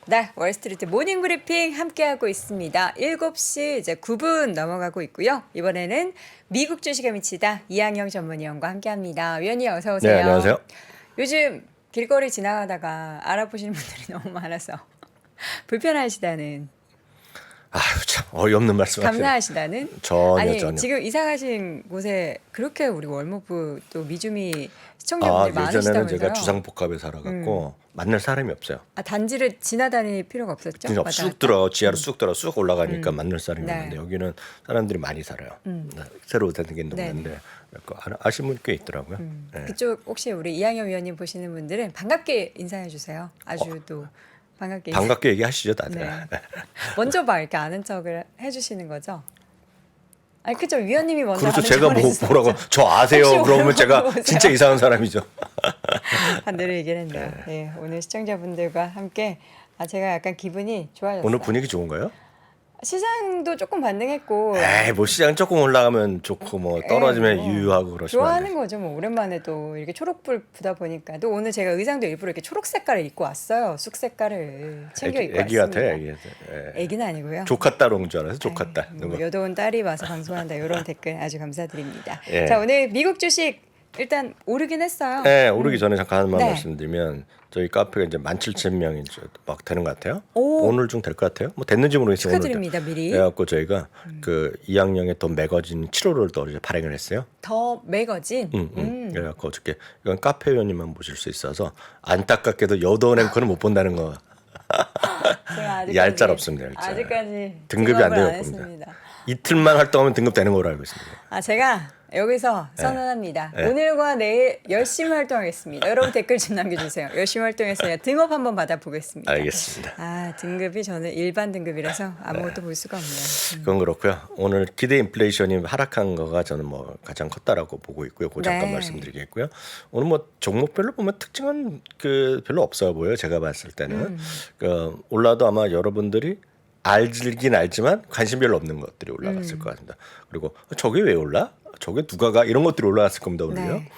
네, 월스트리트 모닝 브리핑 함께하고 있습니다. 7시 이제 9분 넘어가고 있고요. 이번에는 미국 주식에 미치다 이항영 전문위원과 함께합니다. 위원님 어서 오세요. 네, 안녕하세요. 요즘 길거리 지나가다가 알아보시는 분들이 너무 많아서 불편하시다는, 아유 참 어이없는 말씀하시네. 감사하시다는. 전혀 아니 전혀. 지금 이사 가신 곳에 그렇게 우리 월모부 또 미주미 아 시청자분들 예전에는 많으시다면서요. 제가 주상복합에 살아갖고 만날 사람이 없어요. 아, 단지를 지나다닐 필요가 없었죠? 그냥 왔다 쑥 갔다? 들어 지하로 쑥 들어 쑥 올라가니까 만날 사람이 네. 없는데 여기는 사람들이 많이 살아요. 새로 생긴 동네인데 아시는 분 꽤 있더라고요. 네. 그쪽 혹시 우리 이항영 위원님 보시는 분들은 반갑게 인사해 주세요. 아주 또 반갑게. 반갑게 얘기하시죠 다들. 네. 먼저 봐 이렇게 아는 척을 해주시는 거죠. 아니 그죠, 위원님이 먼저 그렇죠. 아는 제가 척을 뭐 해주세요. 뭐라고 저 아세요? 혹시 그러면 모르고 제가 보세요. 진짜 이상한 사람이죠. 반대로 얘기를 했네요. 네, 오늘 시청자분들과 함께 제가 약간 기분이 좋아졌어요. 오늘 분위기 좋은가요? 시장도 조금 반등했고 에이 뭐 시장 조금 올라가면 좋고 뭐 떨어지면 뭐 유유하고 그러시면 안 좋아하는 되죠. 거죠. 뭐 오랜만에 또 이렇게 초록불 보다 보니까 또 오늘 제가 의상도 일부러 이렇게 초록 색깔을 입고 왔어요. 쑥 색깔을 챙겨 입고 애기 왔습니다. 같아요, 애기 같아요. 예. 애기는 아니고요. 조카 딸 온 줄 알아서 조카 딸. 뭐 여도온 딸이 와서 방송한다 이런 댓글 아주 감사드립니다. 예. 자, 오늘 미국 주식 일단 오르긴 했어요. 네, 오르기 전에 잠깐 하나만 네. 말씀드리면 저희 카페가 이제 17,000명이 막 되는 것 같아요. 오. 오늘 중 될 것 같아요. 뭐 됐는지 모르겠어요. 축하드립니다, 미리. 그래갖고 저희가 그 2학년의 돈 매거진 7호를 또 이제 발행을 했어요. 더 매거진. 그래갖고 어저께 이건 카페 회원님만 보실 수 있어서 안타깝게도 여도원 앵커는 못 본다는 거. 제가 아직까지 얄짤없습니다, 얄짤. 아직까지 등급이 안 등업을 돼요, 안 겁니다. 했습니다. 이틀만 활동하면 등급 되는 걸로 알고 있습니다. 제가 여기서 선언합니다. 네. 오늘과 내일 열심히 활동하겠습니다. 여러분 댓글 좀 남겨주세요. 열심히 활동해서 등업 한번 받아보겠습니다. 알겠습니다. 등급이 저는 일반 등급이라서 아무것도 볼 수가 없네요. 그건 그렇고요. 오늘 기대 인플레이션이 하락한 거가 저는 뭐 가장 컸다라고 보고 있고요. 그 잠깐 네. 말씀드리겠고요. 오늘 뭐 종목별로 보면 특징은 그 별로 없어 보여요. 제가 봤을 때는 그 올라도 아마 여러분들이 알긴 알지만 관심 별로 없는 것들이 올라갔을 것 같습니다. 그리고 저게 왜 올라? 저게 누가 가? 이런 것들이 올라갔을 겁니다. 오늘요. 네.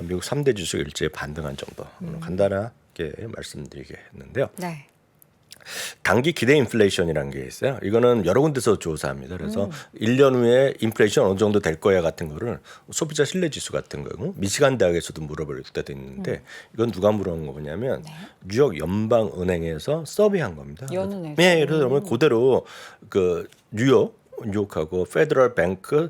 미국 3대 주식 일제히 반등한 정도 오늘 간단하게 말씀드리겠는데요. 네. 단기 기대 인플레이션이라는 게 있어요. 이거는 여러 군데서 조사합니다. 그래서 1년 후에 인플레이션 어느 정도 될 거야 같은 거를 소비자 신뢰 지수 같은 거 미시간 대학에서도 물어볼 때도 있는데 이건 누가 물어본 거냐면 뉴욕 연방은행에서 서비한 겁니다. 연은에서? 네, 예를 들면 그대로 그 뉴욕하고 페더럴 뱅크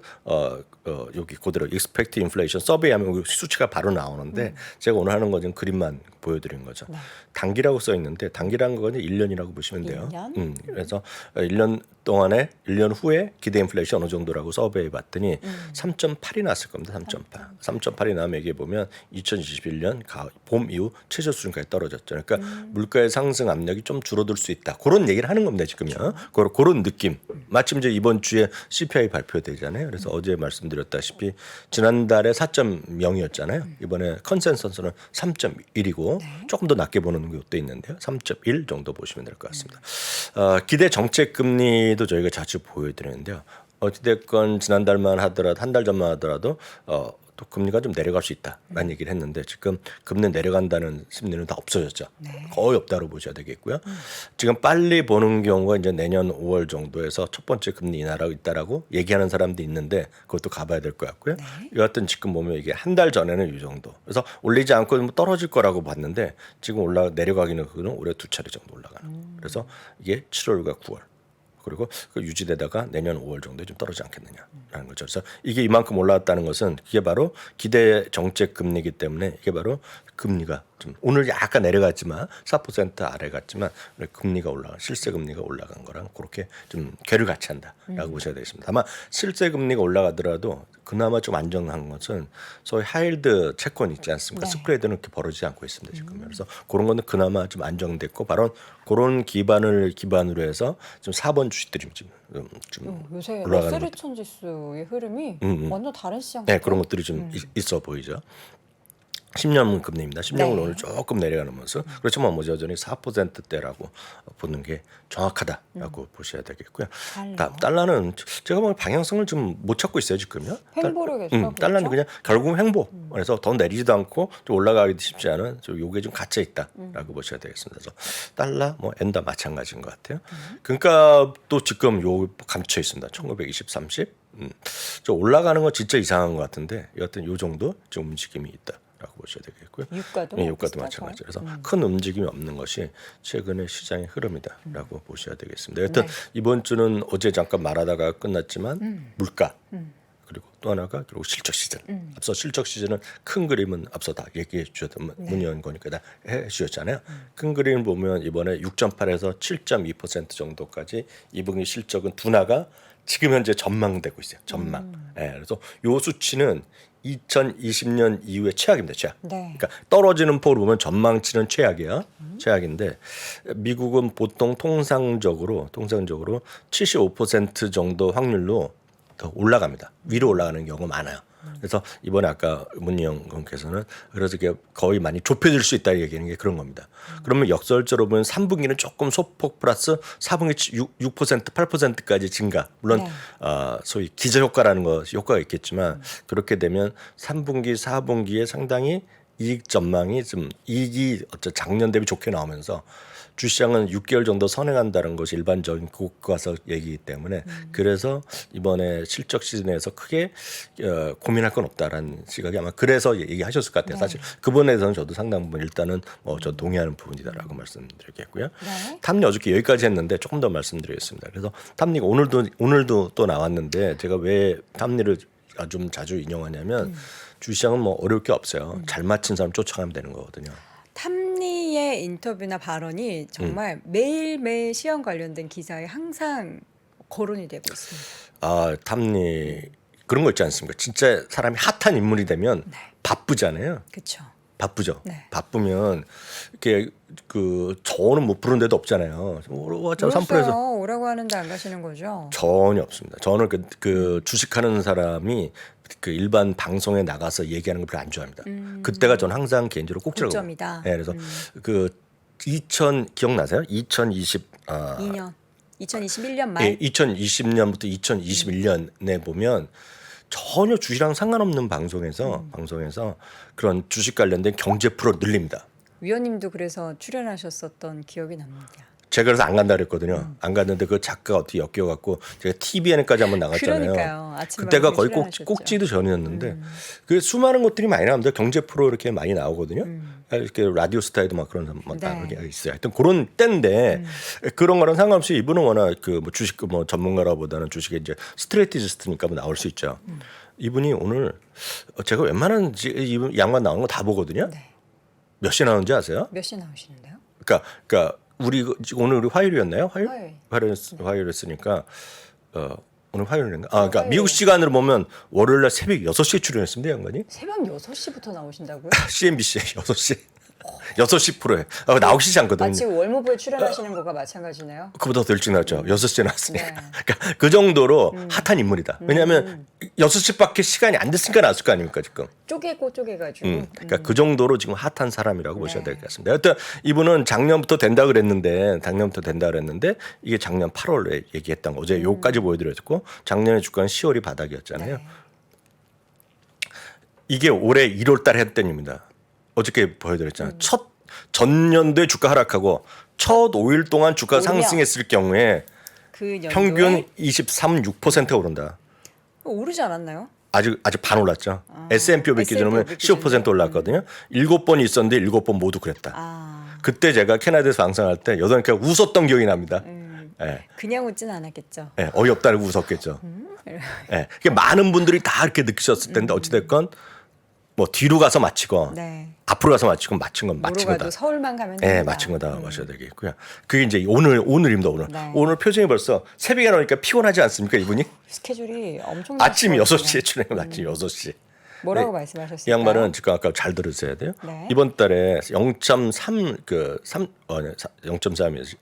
여기 그대로 expect inflation 서베이하면 여기 수치가 바로 나오는데 제가 오늘 하는 거 지금 그림만 보여드린 거죠. 단기라고 써 있는데 단기라는 거는 1년이라고 보시면 돼요. 1년? 그래서 1년 동안에 1년 후에 기대 인플레이션 어느 정도라고 서베이 봤더니 3.8이 났을 겁니다. 3.8. 3.8이 나면 여기 보면 2021년 봄 이후 최저 수준까지 떨어졌죠. 그러니까 물가의 상승 압력이 좀 줄어들 수 있다. 그런 얘기를 하는 겁니다. 지금요. 그런 느낌. 마침 이제 이번 주에 CPI 발표되잖아요. 그래서 어제 말씀드렸다시피 지난달에 4.0이었잖아요. 이번에 컨센서스는 3.1이고 조금 더 낮게 보는 것도 있는데요. 3.1 정도 보시면 될 것 같습니다. 기대 정책 금리도 저희가 자주 보여드리는데요. 어찌됐건 지난달만 하더라도 한 달 전만 하더라도 또 금리가 좀 내려갈 수 있다라는 얘기를 했는데 지금 금리 내려간다는 심리는 다 없어졌죠. 거의 없다고 보셔야 되겠고요. 지금 빨리 보는 경우가 이제 내년 5월 정도에서 첫 번째 금리 인하라고 있다라고 얘기하는 사람도 있는데 그것도 가봐야 될 것 같고요. 여하튼 지금 보면 이게 한 달 전에는 이 정도. 그래서 올리지 않고 뭐 떨어질 거라고 봤는데 지금 내려가기는 그거는 올해 2차례 정도 올라가는. 그래서 이게 7월과 9월. 그리고 그 유지되다가 내년 5월 정도에 좀 떨어지지 않겠느냐라는 거죠. 그래서 이게 이만큼 올라왔다는 것은 그게 바로 기대 정책 금리이기 때문에 이게 바로 금리가 좀 오늘 약간 내려갔지만 4% 아래 갔지만 금리가 올라간 실세 금리가 올라간 거랑 그렇게 좀 괴를 같이 한다라고 보셔야 되겠습니다. 다만 실세 금리가 올라가더라도 그나마 좀 안정한 것은 소위 하이힐드 채권 있지 않습니까? 스프레드는 이렇게 벌어지지 않고 있습니다 지금. 그래서 그런 거는 그나마 좀 안정됐고 바로 그런 기반으로 해서 좀 4번 주식들이 좀 요새 올라가는 러셀 2000 지수의 흐름이 완전 다른 시장. 네, 그런 것들이 좀 있어 보이죠. 10년 금리입니다. 10년은 네. 오늘 조금 내려가는 모습. 그렇지만 뭐 여전히 4%대라고 보는 게 정확하다라고 보셔야 되겠고요. 달러는 제가 보면 방향성을 좀 못 찾고 있어요 지금요. 횡보력에서 달러는 그냥 결국은 횡보. 그래서 더 내리지도 않고 좀 올라가기도 쉽지 않은 좀 요게 좀 갇혀 있다라고 보셔야 되겠습니다. 그래서 달러 뭐 엔다 마찬가지인 것 같아요. 그러니까 또 지금 요 감춰 있습니다. 1920, 30. 저 올라가는 거 진짜 이상한 것 같은데 여하튼 요 정도 좀 움직임이 있다라고 보셔야 되겠고요. 유가도 예, 유가도 비슷하죠? 마찬가지. 그래서 큰 움직임이 없는 것이 최근의 시장의 흐름이다라고 보셔야 되겠습니다. 여하튼 이번 주는 어제 잠깐 말하다가 끝났지만 물가 그리고 또 하나가 그리고 실적 시즌. 앞서 실적 시즌은 큰 그림은 앞서 다 얘기해 주셨던 문의원 거니까 다 해 주셨잖아요. 큰 그림 보면 이번에 6.8에서 7.2% 정도까지 2분기 실적은 둔화가 지금 현재 전망되고 있어요. 전망. 예, 그래서 요 수치는 2020년 이후에 최악입니다. 최악. 네. 그러니까 떨어지는 폭으로 보면 전망치는 최악이야. 최악인데 미국은 보통 통상적으로 75% 정도 확률로 더 올라갑니다. 위로 올라가는 경우가 많아요. 그래서 이번에 아까 문희영 의원께서는 그래서 이게 거의 많이 좁혀질 수 있다 얘기하는 게 그런 겁니다. 그러면 역설적으로 보면 3분기는 조금 소폭 플러스 4분기 6%, 8%까지 증가. 물론 네. 소위 기저효과라는 것 효과가 있겠지만 그렇게 되면 3분기, 4분기에 상당히 이익 전망이 좀 이익이 어째 작년 대비 좋게 나오면서 주시장은 6개월 정도 선행한다는 것이 일반적인 교과서 얘기이기 때문에 그래서 이번에 실적 시즌에서 크게 고민할 건 없다라는 시각이 아마 그래서 얘기하셨을 것 같아요. 사실 그 부분에 대해서는 저도 상당 부분 일단은 저 동의하는 부분이다라고 말씀드리겠고요. 네. 탐리 어저께 여기까지 했는데 조금 더 말씀드리겠습니다. 그래서 탐리가 오늘도 또 나왔는데 제가 왜 탐리를 좀 자주 인용하냐면 주시장은 뭐 어려울 게 없어요. 잘 맞힌 사람 쫓아가면 되는 거거든요. 탐리의 인터뷰나 발언이 정말 매일매일 시험 관련된 기사에 항상 거론이 되고 있습니다. 아, 탐리 그런 거 있지 않습니까? 진짜 사람이 핫한 인물이 되면 바쁘잖아요. 그렇죠. 바쁘죠. 네. 바쁘면 이렇게 그 저는 못 부른 데도 없잖아요. 어차피 3%에서 그랬어요. 오라고 하는데 안 가시는 거죠? 전혀 없습니다. 저는 그 주식하는 사람이 그 일반 방송에 나가서 얘기하는 걸 별로 안 좋아합니다. 그때가 저는 항상 개인적으로 꼭지라고. 고점이다. 네, 그래서 그 2000 기억나세요? 2년 2021년 말. 예, 2020년부터 2021년에 보면 전혀 주식이랑 상관없는 방송에서 그런 주식 관련된 경제 프로 늘립니다. 위원님도 그래서 출연하셨었던 기억이 납니다. 제가 그래서 안 간다 그랬거든요. 안 갔는데 그 작가가 어떻게 엮여갖고 제가 TVN까지 한번 나갔잖아요. 그러니까요. 아침 그때가 방송에 거의 출연하셨죠. 꼭지도 전이었는데 그 수많은 것들이 많이 나옵니다. 경제 프로 이렇게 많이 나오거든요. 이렇게 라디오 스타일도 막 그런 막 네. 이렇게 있어요. 하여튼 그런 때인데 그런 거랑 상관없이 이분은 워낙 그 뭐 주식 뭐 전문가라보다는 주식에 이제 스트레티지스트니까 뭐 나올 수 있죠. 이분이 오늘 제가 웬만한 이 양반 나오는 거 다 보거든요. 네. 몇 시 나오는지 아세요? 몇 시 나오시는데요? 그러니까 오늘 우리 화요일이었나요? 화요일. 화요일이었으니까 오늘 화요일인가? 그러니까 화요일. 미국 시간으로 보면 월요일 날 새벽 6시에 출연했습니다, 양반이. 새벽 6시부터 나오신다고요? CNBC에 6시. 6시 프로에. 나오기 쉽지 않거든요. 마치 월모부에 출연하시는 거가 마찬가지네요. 그보다 더 일찍 나왔죠. 6시에 나왔으니까. 네. 그러니까 그 정도로 핫한 인물이다. 왜냐하면 6시밖에 시간이 안 됐으니까 나왔을 거 아닙니까, 지금. 쪼개가지고. 그러니까 그 정도로 지금 핫한 사람이라고 보셔야 네. 될 것 같습니다. 하여튼 이분은 작년부터 된다 그랬는데 이게 작년 8월에 얘기했던 거 어제 요까지 보여드렸고 작년에 주가는 10월이 바닥이었잖아요. 네. 이게 올해 1월 달에 했던 일입니다. 어저께 보여드렸잖아요. 첫 전년도에 주가 하락하고 첫 5일 동안 주가 오르면 상승했을 경우에 그 연도에 평균 23.6%가 오른다. 오르지 않았나요? 아직 반 올랐죠. S&P 500 기준으로 S&P 15% 올랐거든요. 7번이 있었는데 7번 모두 그랬다. 아, 그때 제가 캐나다에서 방송할 때 여덟니까 웃었던 기억이 납니다. 예, 그냥 웃진 않았겠죠. 예, 어이없다고 웃었겠죠. 예, 그게 많은 분들이 다 이렇게 느끼셨을 텐데 어찌됐건 뭐 뒤로 가서 마치고 네. 앞으로 가서 마치고 마친 건 마친 모로 거다. 가도 서울만 가면 예, 됩니다. 마친 거다 마셔야 되겠고요. 그게 이제 오늘입니다. 오늘. 네. 오늘 표정이 벌써 새벽에 나오니까 피곤하지 않습니까 이분이? 스케줄이 엄청 아침 많거든요. 6시에 출연해요. 아침 6시. 뭐라고 네. 말씀하셨을까요? 이 양반은 지금 아까 잘 들으셔야 돼요. 네. 이번 달에 0.3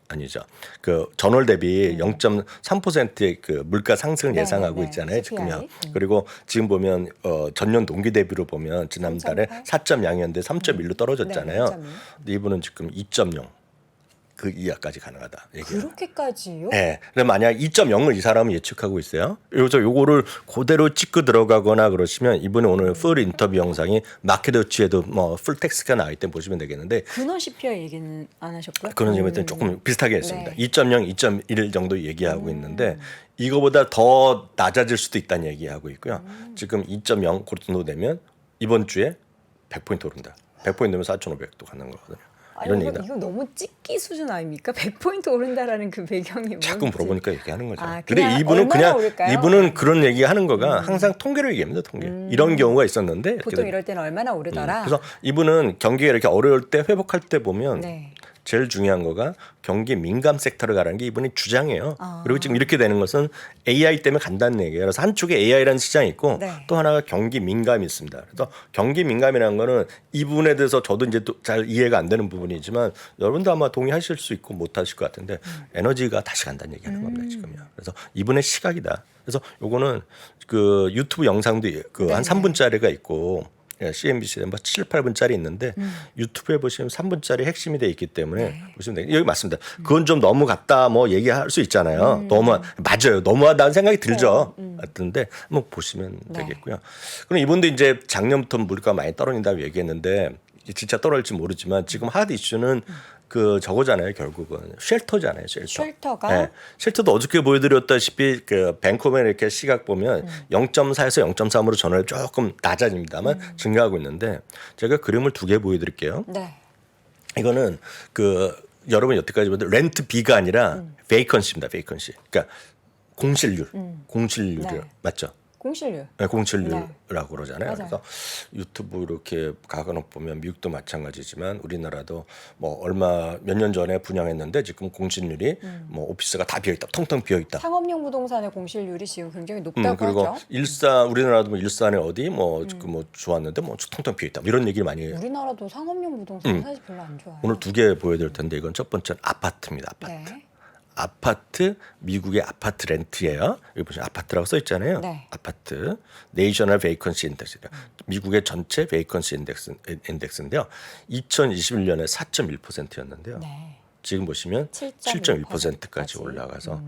아니죠. 그 전월 대비 0.3%의 그 물가 상승을 네, 예상하고 네, 네. 있잖아요. CPI. 지금요. 그리고 지금 보면 전년 동기 대비로 보면 지난달에 4.0이었는데 3.1로 떨어졌잖아요. 네, 3.1. 근데 이분은 지금 2.0 그 이하까지 가능하다. 얘기해요. 그렇게까지요? 네. 그럼 만약 2.0을 이 사람은 예측하고 있어요. 그래서 요거를 그대로 찍고 들어가거나 그러시면 이분이 오늘 풀 인터뷰 영상이 마켓워치에도 뭐 풀 텍스트가 나와 있대 보시면 되겠는데 근원 CPI 얘기는 안 하셨고요? 그런 점에서 조금 비슷하게 했습니다. 네. 2.0, 2.1 정도 얘기하고 있는데 이거보다 더 낮아질 수도 있다는 얘기하고 있고요. 지금 2.0 그 정도 되면 이번 주에 100포인트 오른다. 100포인트 되면 4,500도 가는 거거든요. 이런 얘기다. 이거 너무 찍기 수준 아닙니까? 100포인트 오른다라는 그 배경이 뭔지. 자꾸 물어보니까 얘기하는 거죠. 아, 근데 그냥 이분은 얼마나 그냥 오를까요? 이분은 그런 얘기하는 거가 항상 통계를 얘기합니다. 통계. 이런 경우가 있었는데 이렇게 보통 이럴 때는 얼마나 오르더라? 그래서 이분은 경기가 이렇게 어려울 때 회복할 때 보면 네. 제일 중요한 거가 경기 민감 섹터를 가라는 게 이분의 주장이에요. 아. 그리고 지금 이렇게 되는 것은 AI 때문에 간다는 얘기예요. 그래서 한쪽에 AI라는 시장이 있고 네. 또 하나가 경기 민감이 있습니다. 그래서 경기 민감이라는 거는 이 부분에 대해서 저도 이제 또 잘 이해가 안 되는 부분이지만 여러분도 아마 동의하실 수 있고 못 하실 것 같은데 에너지가 다시 간다는 얘기하는 겁니다. 지금요. 그래서 이분의 시각이다. 그래서 요거는 그 유튜브 영상도 그 한 3분짜리가 있고 CNBC에 뭐 7, 8분짜리 있는데 유튜브에 보시면 3분짜리 핵심이 돼 있기 때문에 보시면 돼요. 여기 맞습니다. 그건 좀 너무 같다 뭐 얘기할 수 있잖아요. 너무 맞아요. 너무하다는 생각이 들죠. 같은데 한번 보시면 네. 되겠고요. 그럼 이분도 이제 작년부터 물가가 많이 떨어진다고 얘기했는데 진짜 떨어질지 모르지만 지금 핫 이슈는 그 저거잖아요. 결국은 쉘터잖아요. 쉘터. 쉘터가? 네. 쉘터도 어저께 보여드렸다시피 그 뱅크맨 이렇게 시각 보면 0.4에서 0.3으로 전월 조금 낮아집니다만 증가하고 있는데 제가 그림을 두 개 보여드릴게요. 네. 이거는 그 여러분 여태까지 보던 렌트 비가 아니라 베이컨시입니다. 베이컨시. 그러니까 공실률. 공실률이 네. 맞죠? 공실률. 네, 공실률이라고 네. 그러잖아요. 맞아요. 그래서 유튜브 이렇게 가간혹 보면 미국도 마찬가지지만 우리나라도 뭐 얼마 몇 년 전에 분양했는데 지금 공실률이 뭐 오피스가 다 비어 있다, 텅텅 비어 있다. 상업용 부동산의 공실률이 지금 굉장히 높다고 그리고 하죠. 일산 우리나라도 뭐 일산에 어디 뭐 지금 뭐 좋았는데 뭐 텅텅 비어 있다. 이런 얘기를 많이 해요. 우리나라도 상업용 부동산 사실 별로 안 좋아요. 오늘 두 개 보여드릴 텐데 이건 첫 번째는 아파트입니다. 아파트. 네. 아파트 미국의 아파트 렌트예요. 여기 보시면 아파트라고 써 있잖아요. 네. 아파트 네이셔널 베이컨시 인덱스. 미국의 전체 베이컨시 인덱스인데요. 2021년에 4.1%였는데요. 네. 지금 보시면 7.1% 7.1%까지 올라가서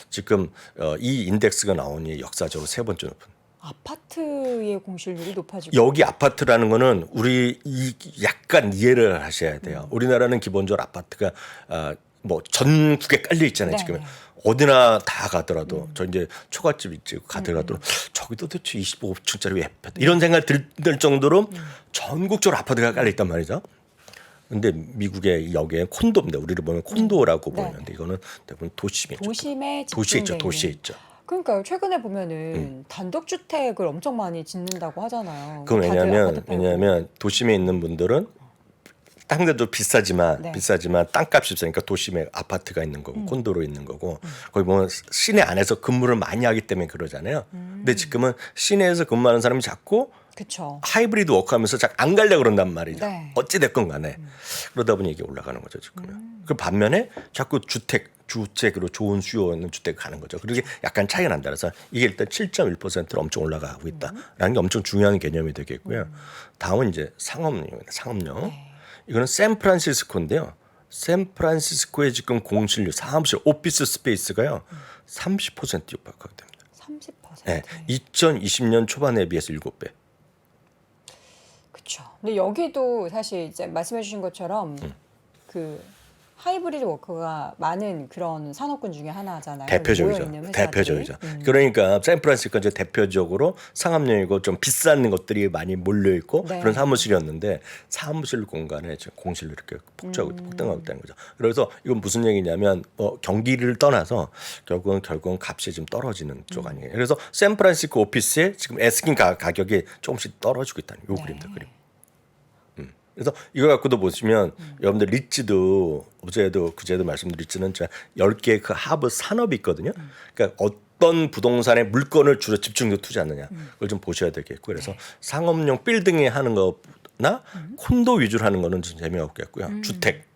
지금 이 인덱스가 나오니 역사적으로 세 번째 높은. 아파트의 공실률이 높아지고 여기 아파트라는 거는 우리 약간 이해를 하셔야 돼요. 우리나라는 기본적으로 아파트가 뭐 전국에 깔려 있잖아요. 네, 지금 네. 어디나 다 가더라도 저 이제 초가집 있지 가더라도 저기도 대체 25층짜리 왜 아파트 이런 생각 들 정도로 전국적으로 아파트가 깔려 있단 말이죠. 근데 미국의 여기에 콘도입니다. 우리를 보면 콘도라고 네. 보이는데 이거는 대부분 도심이죠. 도심에 도시에 있죠. 집중돼 도시에 있는. 있죠. 그러니까요. 최근에 보면은 단독주택을 엄청 많이 짓는다고 하잖아요. 그건 다들 아파트 팔고. 왜냐하면 도심에 있는 분들은 땅들도 비싸지만 네. 땅값이 비싸니까 도심에 아파트가 있는 거고 콘도로 있는 거고 거기 보면 시내 안에서 근무를 많이 하기 때문에 그러잖아요. 근데 지금은 시내에서 근무하는 사람이 자꾸 그렇죠. 하이브리드 워크하면서 잘 안 가려고 그런단 말이죠. 네. 어찌 됐건 간에 그러다 보니 이게 올라가는 거죠 지금. 그 반면에 자꾸 주택으로 좋은 수요 있는 주택 가는 거죠. 그렇게 약간 차이가 난다. 그래서 이게 일단 7.1%로 엄청 올라가고 있다라는 게 엄청 중요한 개념이 되겠고요. 다음은 이제 상업용입니다. 상업용. 네. 이거는 샌프란시스코인데요. 샌프란시스코의 지금 공실률 사무실 오피스 스페이스가요 30% 육박하게 됩니다. 30%. 네, 2020년 초반에 비해서 7배. 그렇죠. 근데 여기도 사실 이제 말씀해주신 것처럼 그 하이브리드 워커가 많은 그런 산업군 중에 하나잖아요. 대표적이죠. 모여있는 회사들이. 대표적이죠. 그러니까 샌프란시스코가 이제 대표적으로 상업용이고 좀 비싼 것들이 많이 몰려 있고 네. 그런 사무실이었는데 사무실 공간에 지금 공실로 이렇게 폭등하고 있다는 거죠. 그래서 이건 무슨 얘기냐면 경기를 떠나서 결국은 값이 좀 떨어지는 쪽 아니에요. 그래서 샌프란시스코 오피스에 지금 에스킨 가격이 조금씩 떨어지고 있다는 요 네. 그림들 그림. 그래서 이거 갖고도 보시면 여러분들 리츠도 어제도 그제도 말씀드렸지만 10개 그 하브 산업이 있거든요. 그러니까 어떤 부동산에 물건을 주로 집중적으로 투자하느냐 그걸 좀 보셔야 되겠고 그래서 상업용 빌딩에 하는 거나 콘도 위주로 하는 거는 좀 재미가 없겠고요.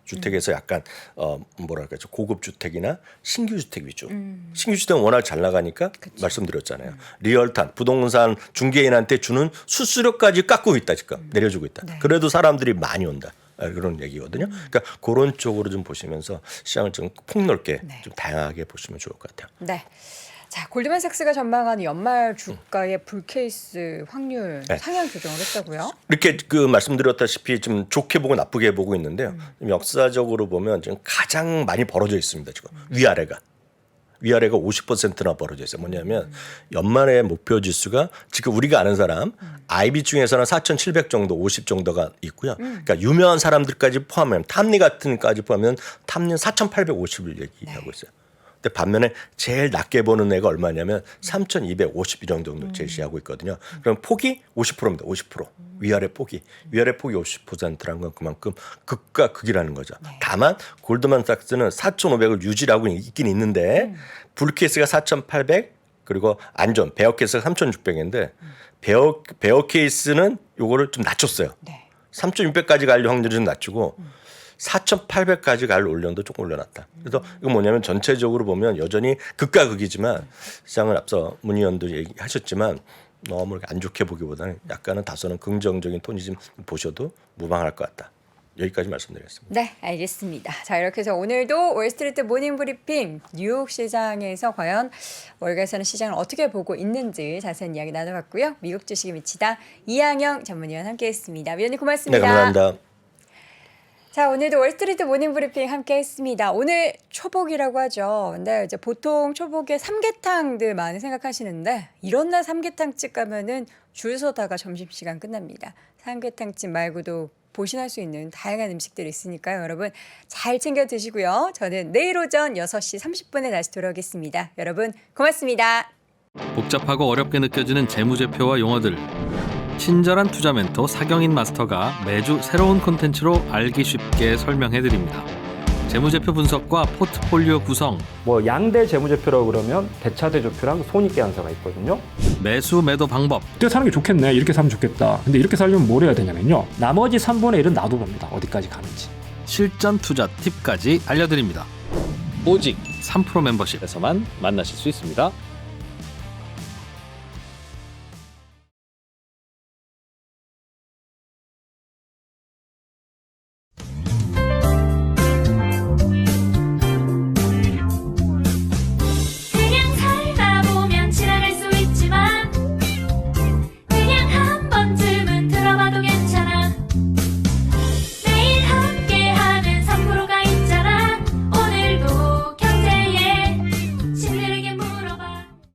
주택에서 약간 뭐랄까 고급 주택이나 신규 주택 위주. 신규 주택은 워낙 잘 나가니까 말씀드렸잖아요. 리얼탄 부동산 중개인한테 주는 수수료까지 깎고 있다 지금 내려주고 있다. 네. 그래도 사람들이 많이 온다. 그런 얘기거든요. 그러니까 그런 쪽으로 좀 보시면서 시장을 좀 폭넓게 좀 다양하게 보시면 좋을 것 같아요. 네. 자, 골드만삭스가 전망하는 연말 주가의 불케이스 확률 상향 조정을 했다고요? 이렇게 말씀드렸다시피 좀 좋게 보고 나쁘게 보고 있는데요. 좀 역사적으로 보면 지금 가장 많이 벌어져 있습니다. 지금 위아래가 50%나 벌어져 있어요. 뭐냐면 연말의 목표 지수가 지금 우리가 아는 사람 IB 중에서는 4,700 정도, 50 정도가 있고요. 그러니까 유명한 사람들까지 포함하면 탐리 같은까지 포함하면 탐리는 4,850을 얘기하고 있어요. 근데 반면에 제일 낮게 보는 애가 얼마냐면 3,250 이 정도 제시하고 있거든요. 그럼 폭이 50%입니다. 50%. 위아래 폭이 50%라는 건 그만큼 극과 극이라는 거죠. 다만 골드만삭스는 4,500을 유지하고 있긴 있는데 불케이스가 4,800 그리고 안전 베어 케이스가 3,600인데 베어 케이스는 요거를 좀 낮췄어요. 3,600까지 갈 확률이 좀 낮추고 4,800까지 갈 올려도 조금 올려놨다. 그래서 이건 뭐냐면 전체적으로 보면 여전히 극과 극이지만 시장을 앞서 문 의원도 얘기하셨지만 너무 안 좋게 보기보다는 약간은 다소는 긍정적인 톤이 좀 보셔도 무방할 것 같다. 여기까지 말씀드리겠습니다. 네, 알겠습니다. 자, 이렇게 해서 오늘도 월스트리트 모닝 브리핑 뉴욕 시장에서 과연 월가에서는 시장을 어떻게 보고 있는지 자세한 이야기 나눠봤고요. 미국 주식에 미치다 이항영 전문위원 함께했습니다. 위원님 고맙습니다. 네, 감사합니다. 자, 오늘도 월스트리트 모닝 브리핑 함께 했습니다. 오늘 초복이라고 하죠. 근데 이제 보통 초복에 삼계탕들 많이 생각하시는데 이런 날 삼계탕집 가면은 줄 서다가 점심시간 끝납니다. 삼계탕집 말고도 보신할 수 있는 다양한 음식들이 있으니까요. 여러분 잘 챙겨 드시고요. 저는 내일 오전 6시 30분에 다시 돌아오겠습니다. 여러분 고맙습니다. 복잡하고 어렵게 느껴지는 재무제표와 용어들 친절한 투자 멘토 사경인 마스터가 매주 새로운 콘텐츠로 알기 쉽게 설명해드립니다. 재무제표 분석과 포트폴리오 구성, 뭐 양대 재무제표라고 그러면 대차대조표랑 손익계산서가 있거든요. 매수 매도 방법, 이때 사는 게 좋겠네. 이렇게 사면 좋겠다. 근데 이렇게 살려면 뭘 해야 되냐면요. 나머지 3분의 1은 놔둬봅니다. 어디까지 가는지. 실전 투자 팁까지 알려드립니다. 오직 3프로 멤버십에서만 만나실 수 있습니다.